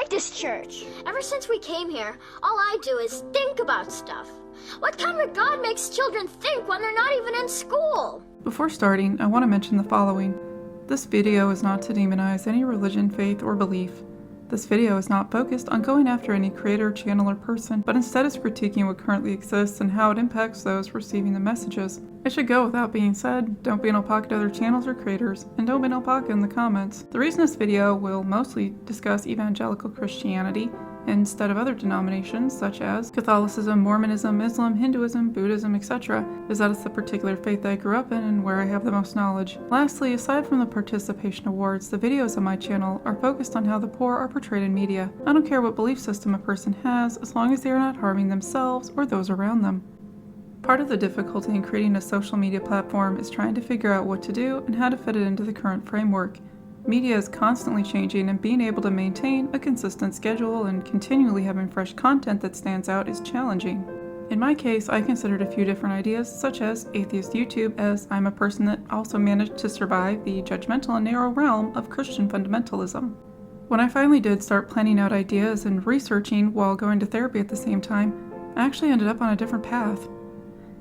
like this church. Ever since we came here, all I do is think about stuff. What kind of God makes children think when they're not even in school? Before starting, I want to mention the following. This video is not to demonize any religion, faith, or belief. This video is not focused on going after any creator, channel, or person, but instead is critiquing what currently exists and how it impacts those receiving the messages. It should go without being said, don't be an alpaca to other channels or creators, and don't be an alpaca in the comments. The reason this video will mostly discuss evangelical Christianity instead of other denominations such as Catholicism, Mormonism, Islam, Hinduism, Buddhism, etc. is that it's the particular faith I grew up in and where I have the most knowledge. Lastly, aside from the participation awards, the videos on my channel are focused on how the poor are portrayed in media. I don't care what belief system a person has, as long as they are not harming themselves or those around them. Part of the difficulty in creating a social media platform is trying to figure out what to do and how to fit it into the current framework. Media is constantly changing, and being able to maintain a consistent schedule and continually having fresh content that stands out is challenging. In my case, I considered a few different ideas, such as Atheist YouTube, as I'm a person that also managed to survive the judgmental and narrow realm of Christian fundamentalism. When I finally did start planning out ideas and researching while going to therapy at the same time, I actually ended up on a different path.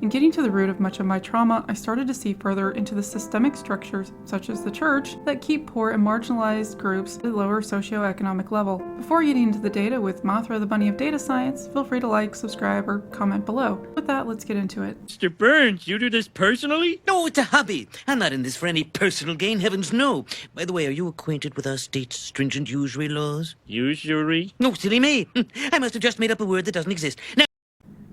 In getting to the root of much of my trauma, I started to see further into the systemic structures, such as the church, that keep poor and marginalized groups at a lower socioeconomic level. Before getting into the data with Mothra the Bunny of Data Science, feel free to like, subscribe, or comment below. With that, let's get into it. Mr. Burns, you do this personally? No, it's a hobby. I'm not in this for any personal gain, heavens no. By the way, are you acquainted with our state's stringent usury laws? Usury? No, silly me. I must have just made up a word that doesn't exist. Now,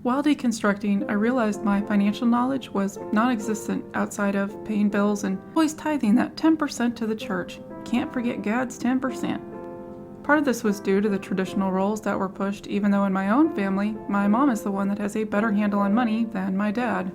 while deconstructing, I realized my financial knowledge was non-existent outside of paying bills and always tithing that 10% to the church. Can't forget God's 10%. Part of this was due to the traditional roles that were pushed, even though in my own family, my mom is the one that has a better handle on money than my dad.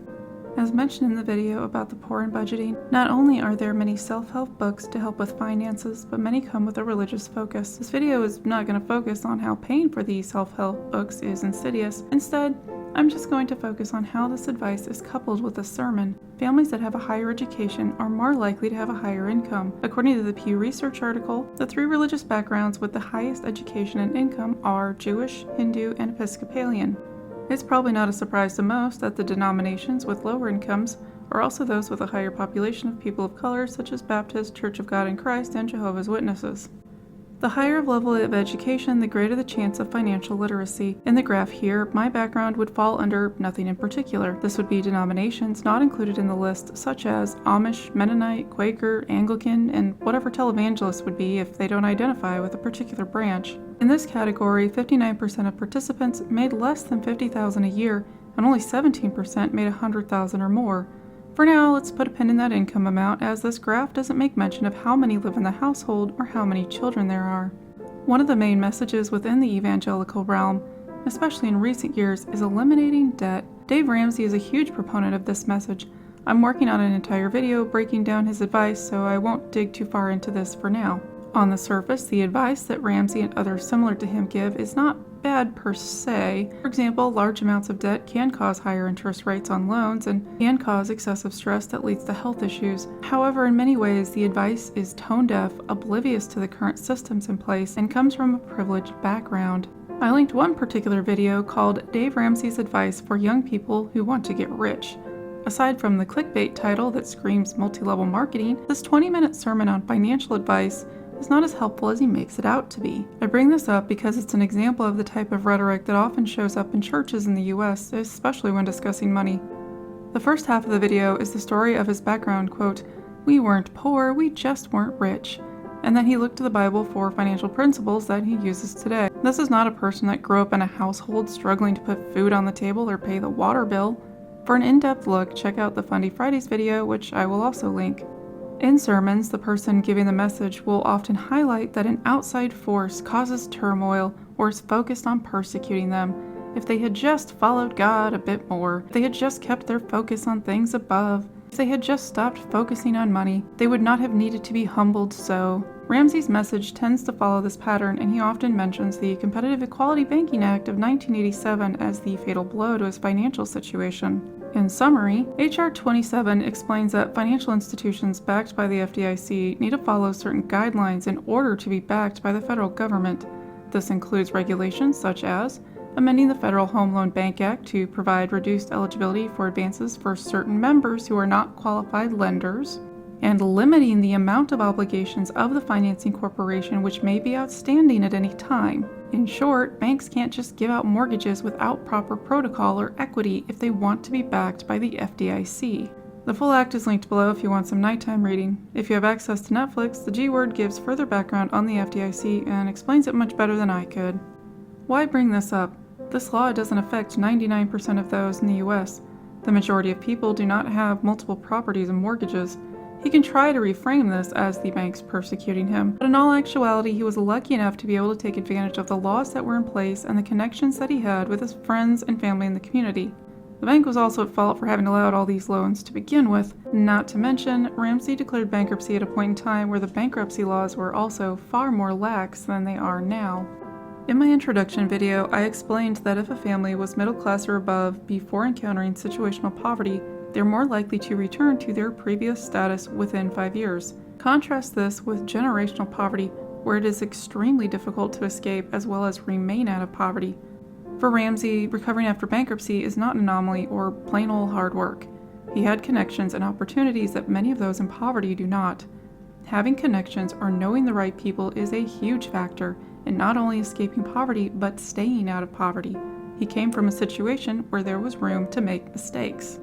As mentioned in the video about the poor and budgeting, not only are there many self-help books to help with finances, but many come with a religious focus. This video is not going to focus on how paying for these self-help books is insidious. Instead, I'm just going to focus on how this advice is coupled with a sermon. Families that have a higher education are more likely to have a higher income. According to the Pew Research article, the three religious backgrounds with the highest education and income are Jewish, Hindu, and Episcopalian. It's probably not a surprise to most that the denominations with lower incomes are also those with a higher population of people of color, such as Baptist, Church of God in Christ, and Jehovah's Witnesses. The higher level of education, the greater the chance of financial literacy. In the graph here, my background would fall under nothing in particular. This would be denominations not included in the list, such as Amish, Mennonite, Quaker, Anglican, and whatever televangelist would be if they don't identify with a particular branch. In this category, 59% of participants made less than $50,000 a year, and only 17% made $100,000 or more. For now, let's put a pin in that income amount, as this graph doesn't make mention of how many live in the household or how many children there are. One of the main messages within the evangelical realm, especially in recent years, is eliminating debt. Dave Ramsey is a huge proponent of this message. I'm working on an entire video breaking down his advice, so I won't dig too far into this for now. On the surface, the advice that Ramsey and others similar to him give is not bad per se. For example, large amounts of debt can cause higher interest rates on loans and can cause excessive stress that leads to health issues. However, in many ways, the advice is tone-deaf, oblivious to the current systems in place, and comes from a privileged background. I linked one particular video called Dave Ramsey's Advice for Young People Who Want to Get Rich. Aside from the clickbait title that screams multi-level marketing, this 20-minute sermon on financial advice is not as helpful as he makes it out to be. I bring this up because it's an example of the type of rhetoric that often shows up in churches in the US, especially when discussing money. The first half of the video is the story of his background, quote, "We weren't poor, we just weren't rich," and then he looked to the Bible for financial principles that he uses today. This is not a person that grew up in a household struggling to put food on the table or pay the water bill. For an in-depth look, check out the Fundy Fridays video, which I will also link. In sermons, the person giving the message will often highlight that an outside force causes turmoil or is focused on persecuting them. If they had just followed God a bit more, if they had just kept their focus on things above, if they had just stopped focusing on money, they would not have needed to be humbled so. Ramsey's message tends to follow this pattern, and he often mentions the Competitive Equality Banking Act of 1987 as the fatal blow to his financial situation. In summary, H.R. 27 explains that financial institutions backed by the FDIC need to follow certain guidelines in order to be backed by the federal government. This includes regulations such as amending the Federal Home Loan Bank Act to provide reduced eligibility for advances for certain members who are not qualified lenders, and limiting the amount of obligations of the financing corporation which may be outstanding at any time. In short, banks can't just give out mortgages without proper protocol or equity if they want to be backed by the FDIC. The full act is linked below if you want some nighttime reading. If you have access to Netflix, the G Word gives further background on the FDIC and explains it much better than I could. Why bring this up? This law doesn't affect 99% of those in the US. The majority of people do not have multiple properties and mortgages. He can try to reframe this as the banks persecuting him, but in all actuality, he was lucky enough to be able to take advantage of the laws that were in place and the connections that he had with his friends and family in the community. The bank was also at fault for having allowed all these loans to begin with. Not to mention, Ramsey declared bankruptcy at a point in time where the bankruptcy laws were also far more lax than they are now. In my introduction video, I explained that if a family was middle class or above before encountering situational poverty, they're more likely to return to their previous status within 5 years. Contrast this with generational poverty, where it is extremely difficult to escape as well as remain out of poverty. For Ramsey, recovering after bankruptcy is not an anomaly or plain old hard work. He had connections and opportunities that many of those in poverty do not. Having connections or knowing the right people is a huge factor in not only escaping poverty, but staying out of poverty. He came from a situation where there was room to make mistakes.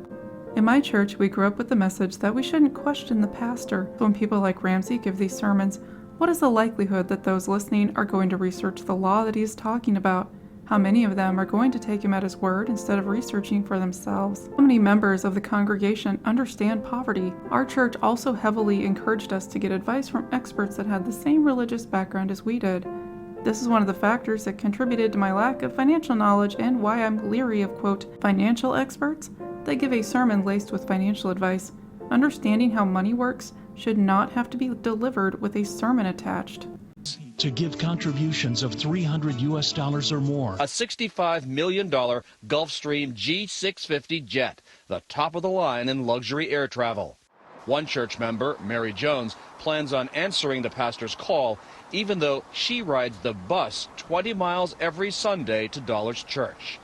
In my church, we grew up with the message that we shouldn't question the pastor. When people like Ramsey give these sermons, what is the likelihood that those listening are going to research the law that he is talking about? How many of them are going to take him at his word instead of researching for themselves? How many members of the congregation understand poverty? Our church also heavily encouraged us to get advice from experts that had the same religious background as we did. This is one of the factors that contributed to my lack of financial knowledge and why I'm leery of, quote, financial experts. They give a sermon laced with financial advice. Understanding how money works should not have to be delivered with a sermon attached. To give contributions of $300 or more. A $65 million Gulfstream G650 jet, the top of the line in luxury air travel. One church member, Mary Jones, plans on answering the pastor's call, even though she rides the bus 20 miles every Sunday to Dollar's Church.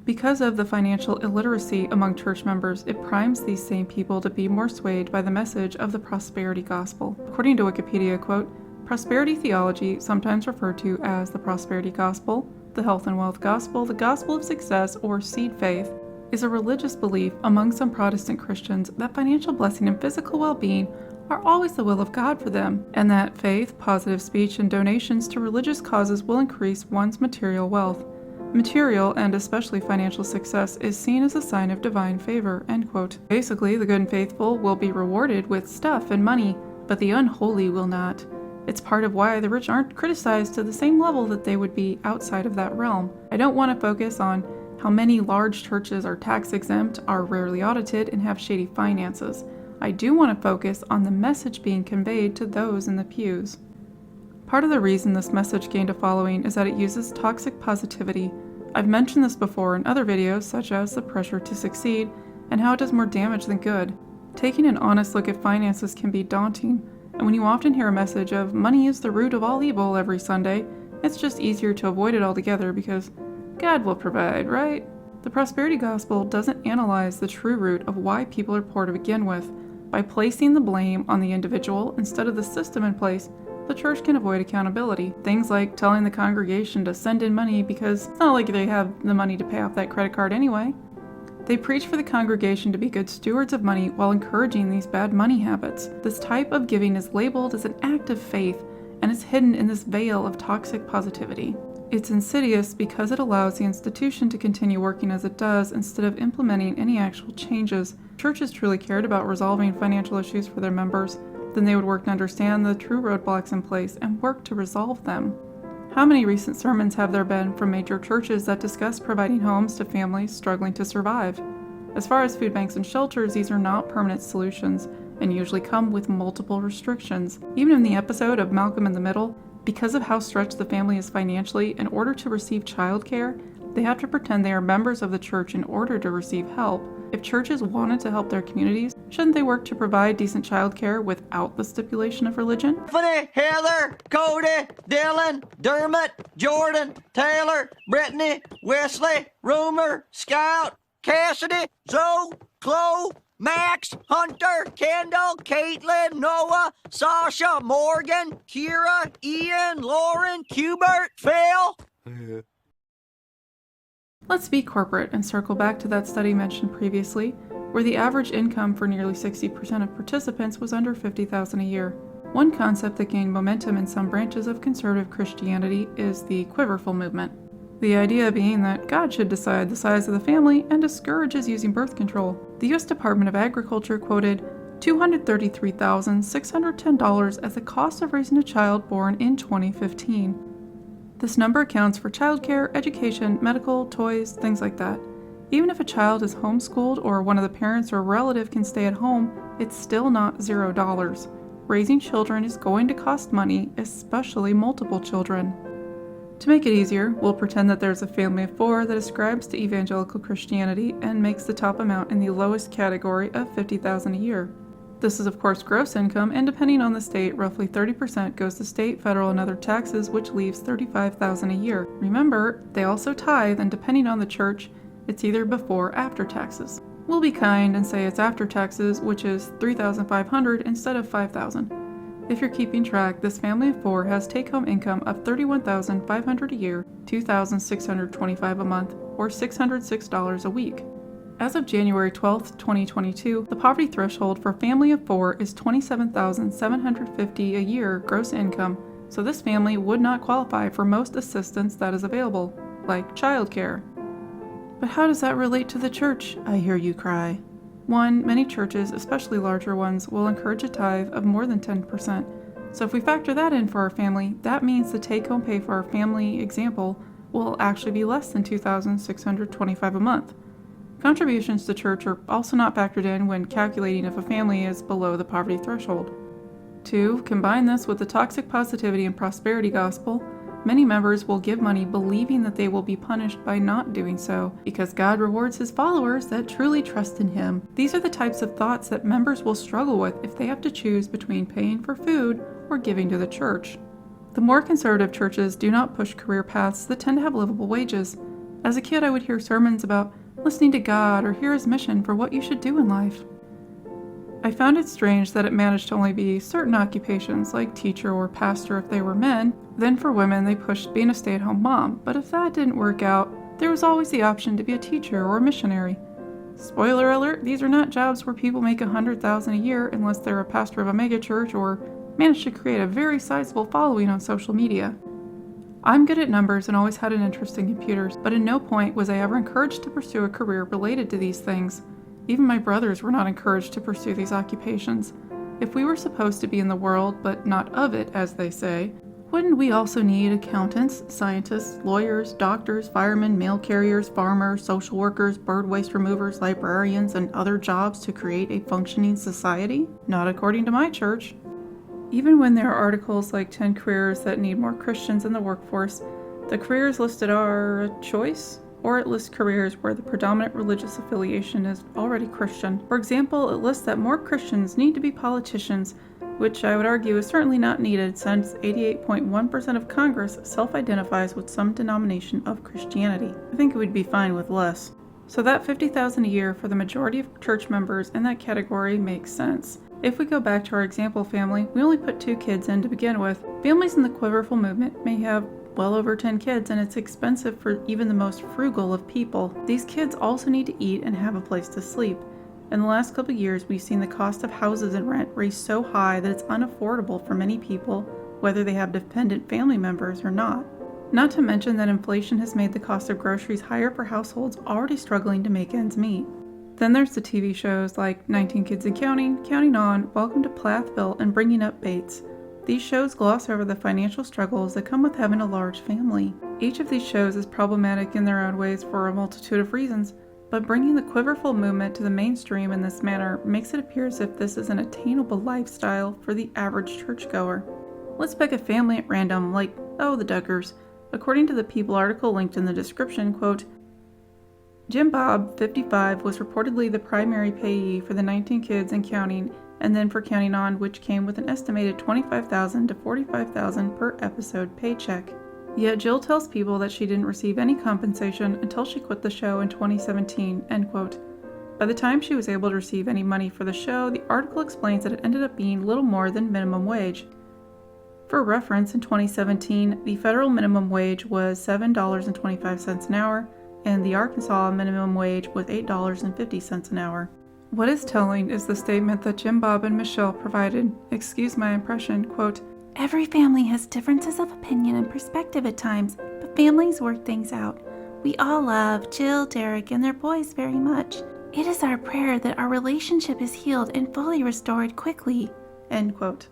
Because of the financial illiteracy among church members, it primes these same people to be more swayed by the message of the prosperity gospel. According to Wikipedia, quote, prosperity theology, sometimes referred to as the prosperity gospel, the health and wealth gospel, the gospel of success, or seed faith, is a religious belief among some Protestant Christians that financial blessing and physical well-being are always the will of God for them, and that faith, positive speech, and donations to religious causes will increase one's material wealth. Material, and especially financial success, is seen as a sign of divine favor, end quote. Basically, the good and faithful will be rewarded with stuff and money, but the unholy will not. It's part of why the rich aren't criticized to the same level that they would be outside of that realm. I don't want to focus on how many large churches are tax exempt, are rarely audited, and have shady finances. I do want to focus on the message being conveyed to those in the pews. Part of the reason this message gained a following is that it uses toxic positivity. I've mentioned this before in other videos, such as the pressure to succeed and how it does more damage than good. Taking an honest look at finances can be daunting, and when you often hear a message of money is the root of all evil every Sunday, it's just easier to avoid it altogether because God will provide, right? The prosperity gospel doesn't analyze the true root of why people are poor to begin with. By placing the blame on the individual instead of the system in place, the church can avoid accountability. Things like telling the congregation to send in money because it's not like they have the money to pay off that credit card anyway. They preach for the congregation to be good stewards of money while encouraging these bad money habits. This type of giving is labeled as an act of faith and is hidden in this veil of toxic positivity. It's insidious because it allows the institution to continue working as it does instead of implementing any actual changes. Churches truly cared about resolving financial issues for their members, then they would work to understand the true roadblocks in place and work to resolve them. How many recent sermons have there been from major churches that discuss providing homes to families struggling to survive? As far as food banks and shelters, these are not permanent solutions and usually come with multiple restrictions. Even in the episode of Malcolm in the Middle, because of how stretched the family is financially, in order to receive childcare, they have to pretend they are members of the church in order to receive help. If churches wanted to help their communities, Shouldn't they work to provide decent childcare without the stipulation of religion? Tiffany, Heather, Cody, Dylan, Dermot, Jordan, Taylor, Brittany, Wesley, Rumor, Scout, Cassidy, Zoe, Chloe, Max, Hunter, Kendall, Caitlin, Noah, Sasha, Morgan, Kira, Ian, Lauren, Hubert, Phil. Let's be corporate and circle back to that study mentioned previously, where the average income for nearly 60% of participants was under $50,000 a year. One concept that gained momentum in some branches of conservative Christianity is the Quiverfull Movement. The idea being that God should decide the size of the family and discourages using birth control. The U.S. Department of Agriculture quoted $233,610 as the cost of raising a child born in 2015. This number accounts for childcare, education, medical, toys, things like that. Even if a child is homeschooled or one of the parents or a relative can stay at home, it's still not $0. Raising children is going to cost money, especially multiple children. To make it easier, we'll pretend that there's a family of 4 that ascribes to evangelical Christianity and makes the top amount in the lowest category of $50,000 a year. This is of course gross income, and depending on the state, roughly 30% goes to state, federal, and other taxes, which leaves $35,000 a year. Remember, they also tithe, and depending on the church, it's either before or after taxes. We'll be kind and say it's after taxes, which is $3,500 instead of $5,000. If you're keeping track, this family of 4 has take-home income of $31,500 a year, $2,625 a month, or $606 a week. As of January 12, 2022, the poverty threshold for a family of 4 is $27,750 a year gross income, so this family would not qualify for most assistance that is available, like childcare. But how does that relate to the church, I hear you cry? 1. Many churches, especially larger ones, will encourage a tithe of more than 10%. So if we factor that in for our family, that means the take-home pay for our family example will actually be less than $2,625 a month. Contributions to church are also not factored in when calculating if a family is below the poverty threshold. 2. Combine this with the toxic positivity and prosperity gospel. Many members will give money believing that they will be punished by not doing so, because God rewards his followers that truly trust in him. These are the types of thoughts that members will struggle with if they have to choose between paying for food or giving to the church. The more conservative churches do not push career paths that tend to have livable wages. As a kid, I would hear sermons about listening to God or hear his mission for what you should do in life. I found it strange that it managed to only be certain occupations like teacher or pastor if they were men. Then for women, they pushed being a stay-at-home mom, but if that didn't work out, there was always the option to be a teacher or a missionary. Spoiler alert, these are not jobs where people make $100,000 a year unless they're a pastor of a megachurch or manage to create a very sizable following on social media. I'm good at numbers and always had an interest in computers, but at no point was I ever encouraged to pursue a career related to these things. Even my brothers were not encouraged to pursue these occupations. If we were supposed to be in the world, but not of it, as they say, wouldn't we also need accountants, scientists, lawyers, doctors, firemen, mail carriers, farmers, social workers, bird waste removers, librarians, and other jobs to create a functioning society? Not according to my church. Even when there are articles like 10 careers that need more Christians in the workforce, the careers listed are a choice, or it lists careers where the predominant religious affiliation is already Christian. For example, it lists that more Christians need to be politicians, which I would argue is certainly not needed since 88.1% of Congress self-identifies with some denomination of Christianity. I think it would be fine with less. So that $50,000 a year for the majority of church members in that category makes sense. If we go back to our example family, we only put 2 kids in to begin with. Families in the Quiverfull Movement may have well over 10 kids, and it's expensive for even the most frugal of people. These kids also need to eat and have a place to sleep. In the last couple of years, we've seen the cost of houses and rent raise so high that it's unaffordable for many people, whether they have dependent family members or not. Not to mention that inflation has made the cost of groceries higher for households already struggling to make ends meet. Then there's the TV shows like 19 Kids and Counting, Counting On, Welcome to Plathville, and Bringing Up Bates. These shows gloss over the financial struggles that come with having a large family. Each of these shows is problematic in their own ways for a multitude of reasons, but bringing the Quiverfull Movement to the mainstream in this manner makes it appear as if this is an attainable lifestyle for the average churchgoer. Let's pick a family at random, like, the Duggars. According to the People article linked in the description, quote, Jim Bob, 55, was reportedly the primary payee for the 19 kids and counting, and then for Counting On, which came with an estimated $25,000 to $45,000 per episode paycheck. Yet Jill tells people that she didn't receive any compensation until she quit the show in 2017, end quote. By the time she was able to receive any money for the show, the article explains that it ended up being little more than minimum wage. For reference, in 2017, the federal minimum wage was $7.25 an hour, and the Arkansas minimum wage was $8.50 an hour. What is telling is the statement that Jim Bob and Michelle provided, excuse my impression, quote, "Every family has differences of opinion and perspective at times, but families work things out. We all love Jill, Derek, and their boys very much. It is our prayer that our relationship is healed and fully restored quickly," end quote.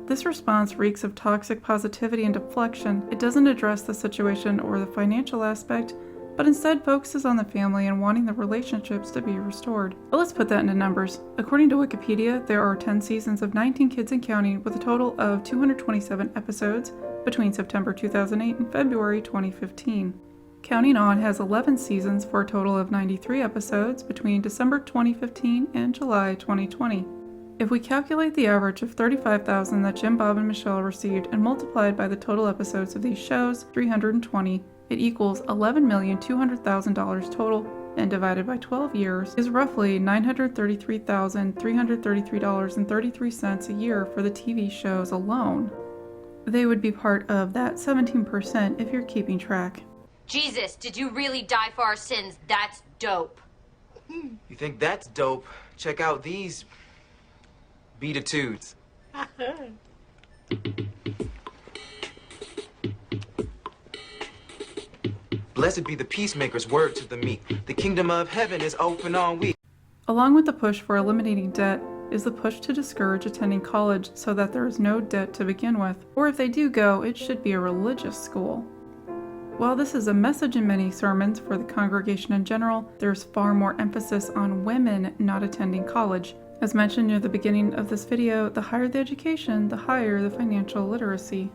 This response reeks of toxic positivity and deflection. It doesn't address the situation or the financial aspect, but instead focuses on the family and wanting the relationships to be restored. But let's put that into numbers. According to Wikipedia, there are 10 seasons of 19 Kids and Counting with a total of 227 episodes between September 2008 and February 2015. Counting On has 11 seasons for a total of 93 episodes between December 2015 and July 2020. If we calculate the average of $35,000 that Jim Bob and Michelle received and multiplied by the total episodes of these shows, 320, it equals $11,200,000 total, and divided by 12 years is roughly $933,333.33 a year for the TV shows alone. They would be part of that 17% if you're keeping track. Jesus, did you really die for our sins? That's dope. You think that's dope? Check out these beatitudes. Blessed be the peacemakers, word to the meek. The kingdom of heaven is open all week. Along with the push for eliminating debt is the push to discourage attending college so that there is no debt to begin with, or if they do go, it should be a religious school. While this is a message in many sermons for the congregation in general, there's far more emphasis on women not attending college. As mentioned near the beginning of this video, the higher the education, the higher the financial literacy.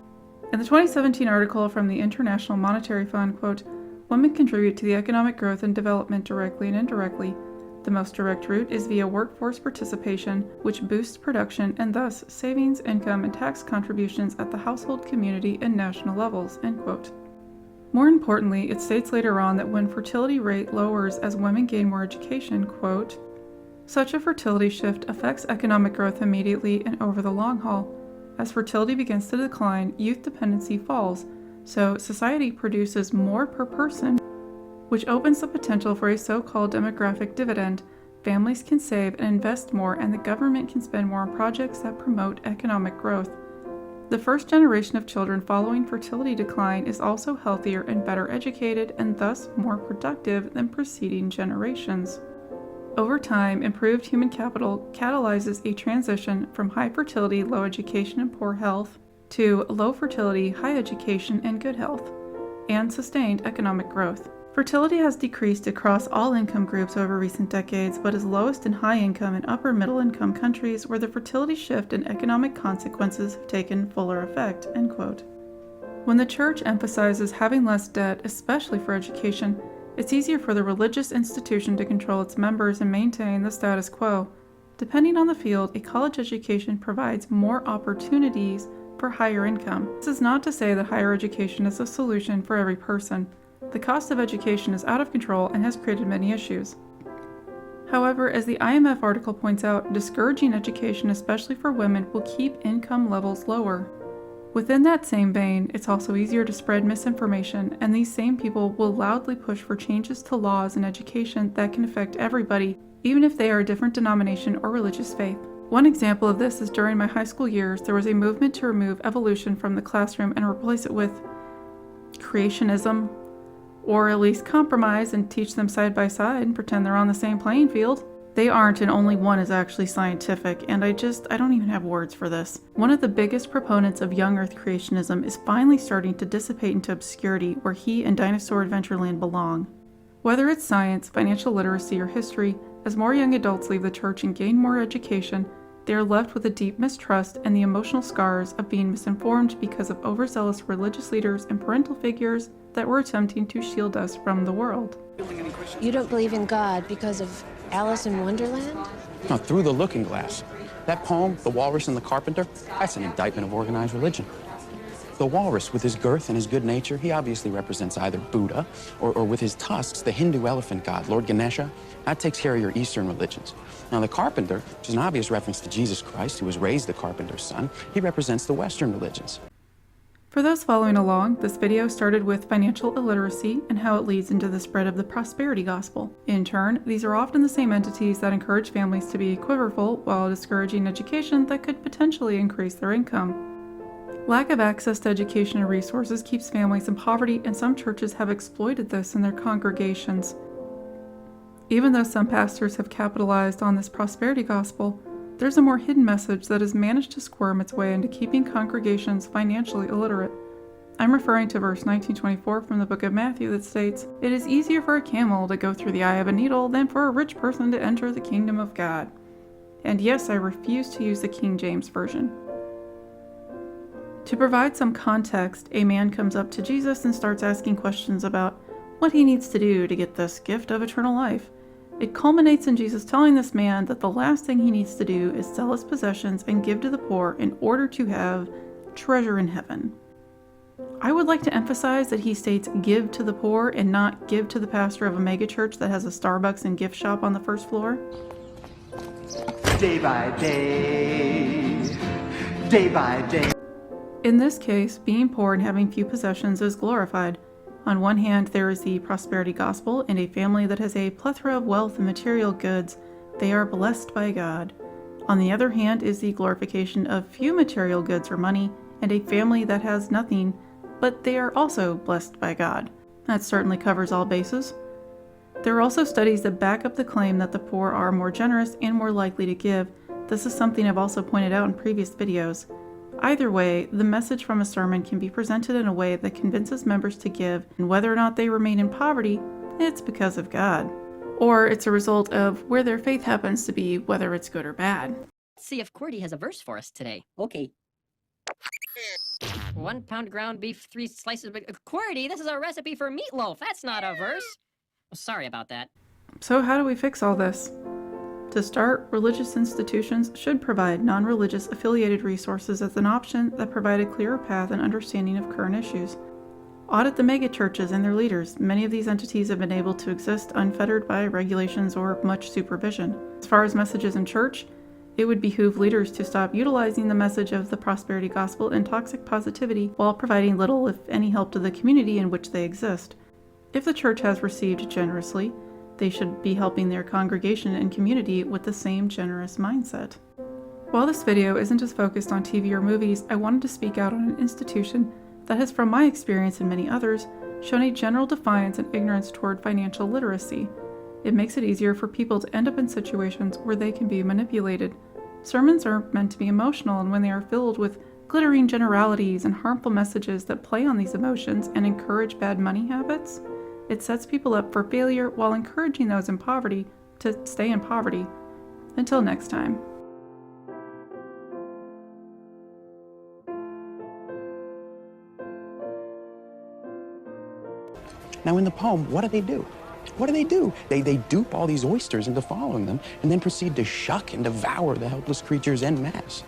In the 2017 article from the International Monetary Fund, quote, "Women contribute to the economic growth and development directly and indirectly. The most direct route is via workforce participation, which boosts production and thus savings, income, and tax contributions at the household, community, and national levels," end quote. More importantly, it states later on that when fertility rate lowers as women gain more education, quote, "Such a fertility shift affects economic growth immediately and over the long haul. As fertility begins to decline, youth dependency falls, so society produces more per person, which opens the potential for a so-called demographic dividend. Families can save and invest more, and the government can spend more on projects that promote economic growth. The first generation of children following fertility decline is also healthier and better educated, and thus more productive than preceding generations. Over time, improved human capital catalyzes a transition from high fertility, low education, and poor health to low fertility, high education, and good health, and sustained economic growth. Fertility has decreased across all income groups over recent decades, but is lowest in high income and upper middle income countries where the fertility shift and economic consequences have taken fuller effect," end quote. When the church emphasizes having less debt, especially for education, it's easier for the religious institution to control its members and maintain the status quo. Depending on the field, a college education provides more opportunities for higher income. This is not to say that higher education is a solution for every person. The cost of education is out of control and has created many issues. However, as the IMF article points out, discouraging education, especially for women, will keep income levels lower. Within that same vein, it's also easier to spread misinformation, and these same people will loudly push for changes to laws and education that can affect everybody, even if they are a different denomination or religious faith. One example of this is during my high school years, there was a movement to remove evolution from the classroom and replace it with creationism, or at least compromise and teach them side by side and pretend they're on the same playing field. They aren't, and only one is actually scientific, and I don't even have words for this. One of the biggest proponents of young Earth creationism is finally starting to dissipate into obscurity where he and Dinosaur Adventureland belong. Whether it's science, financial literacy, or history, as more young adults leave the church and gain more education, They are left with a deep mistrust and the emotional scars of being misinformed because of overzealous religious leaders and parental figures that were attempting to shield us from the world. You don't believe in God because of Alice in Wonderland? No, Through the Looking Glass. That poem, The Walrus and the Carpenter, that's an indictment of organized religion. The walrus, with his girth and his good nature, he obviously represents either Buddha or with his tusks, the Hindu elephant god, Lord Ganesha. That takes care of your Eastern religions. Now, the carpenter, which is an obvious reference to Jesus Christ, who was raised the carpenter's son, he represents the Western religions. For those following along, this video started with financial illiteracy and how it leads into the spread of the prosperity gospel. In turn, these are often the same entities that encourage families to be quiverful while discouraging education that could potentially increase their income. Lack of access to education and resources keeps families in poverty, and some churches have exploited this in their congregations. Even though some pastors have capitalized on this prosperity gospel, there's a more hidden message that has managed to squirm its way into keeping congregations financially illiterate. I'm referring to verse 1924 from the book of Matthew that states, "It is easier for a camel to go through the eye of a needle than for a rich person to enter the kingdom of God." And yes, I refuse to use the King James Version. To provide some context, a man comes up to Jesus and starts asking questions about what he needs to do to get this gift of eternal life. It culminates in Jesus telling this man that the last thing he needs to do is sell his possessions and give to the poor in order to have treasure in heaven. I would like to emphasize that he states give to the poor and not give to the pastor of a megachurch that has a Starbucks and gift shop on the first floor. Day by day, day by day. In this case, being poor and having few possessions is glorified. On one hand, there is the prosperity gospel, and a family that has a plethora of wealth and material goods, they are blessed by God. On the other hand is the glorification of few material goods or money, and a family that has nothing, but they are also blessed by God. That certainly covers all bases. There are also studies that back up the claim that the poor are more generous and more likely to give. This is something I've also pointed out in previous videos. Either way, the message from a sermon can be presented in a way that convinces members to give, and whether or not they remain in poverty, it's because of God. Or it's a result of where their faith happens to be, whether it's good or bad. Let's see if QWERTY has a verse for us today. Okay. 1 pound ground beef, 3 slices of... QWERTY, this is a recipe for meatloaf. That's not a verse. Sorry about that. So how do we fix all this? To start, religious institutions should provide non-religious affiliated resources as an option that provide a clearer path and understanding of current issues. Audit the megachurches and their leaders. Many of these entities have been able to exist unfettered by regulations or much supervision. As far as messages in church, it would behoove leaders to stop utilizing the message of the prosperity gospel and toxic positivity while providing little, if any, help to the community in which they exist. If the church has received generously, they should be helping their congregation and community with the same generous mindset. While this video isn't just focused on TV or movies, I wanted to speak out on an institution that has, from my experience and many others, shown a general defiance and ignorance toward financial literacy. It makes it easier for people to end up in situations where they can be manipulated. Sermons are meant to be emotional, and when they are filled with glittering generalities and harmful messages that play on these emotions and encourage bad money habits, it sets people up for failure while encouraging those in poverty to stay in poverty. Until next time. Now in the poem, what do they do? What do? They dupe all these oysters into following them and then proceed to shuck and devour the helpless creatures en masse.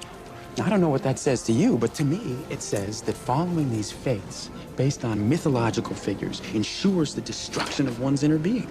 Now, I don't know what that says to you, but to me, it says that following these faiths based on mythological figures ensures the destruction of one's inner being.